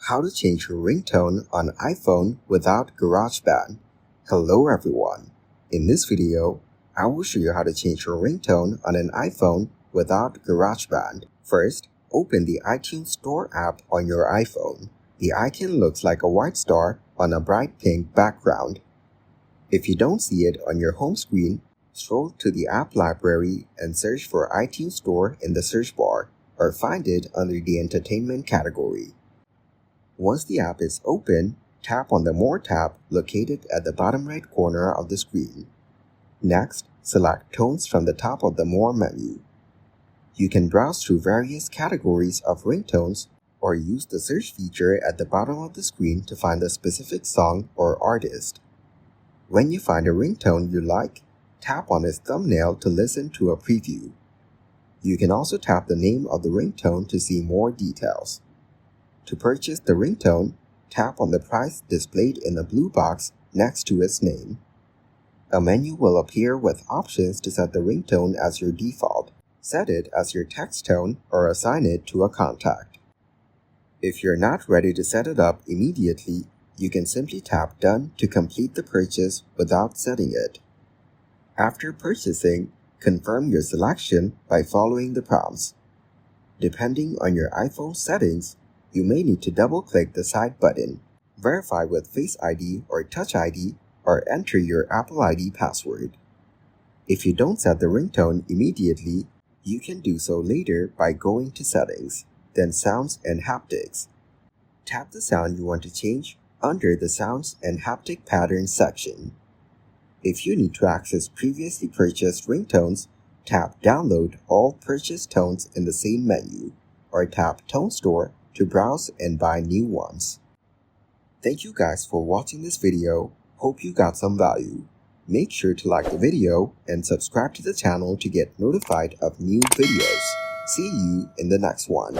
How to change your ringtone on iPhone without Garageband. Hello everyone. In this video, I will show you how to change your ringtone on an iPhone without Garageband. First, open the iTunes Store app on your iPhone. The icon looks like a white star on a bright pink background. If you don't see it on your home screen, scroll to the app library and search for iTunes Store in the search bar, or find it under the entertainment category. Once the app is open, tap on the More tab located at the bottom right corner of the screen. Next, select Tones from the top of the More menu. You can browse through various categories of ringtones or use the search feature at the bottom of the screen to find a specific song or artist. When you find a ringtone you like, tap on its thumbnail to listen to a preview. You can also tap the name of the ringtone to see more details. To purchase the ringtone, tap on the price displayed in the blue box next to its name. A menu will appear with options to set the ringtone as your default, set it as your text tone, or assign it to a contact. If you're not ready to set it up immediately, you can simply tap Done to complete the purchase without setting it. After purchasing, confirm your selection by following the prompts. Depending on your iPhone settings, you may need to double-click the side button, verify with Face ID or Touch ID, or enter your Apple ID password. If you don't set the ringtone immediately, you can do so later by going to Settings, then Sounds and Haptics. Tap the sound you want to change under the Sounds and Haptic Patterns section. If you need to access previously purchased ringtones, tap Download all purchased tones in the same menu, or tap Tone Store to browse and buy new ones. Thank you guys for watching this video. Hope you got some value. Make sure to like the video and subscribe to the channel to get notified of new videos. See you in the next one.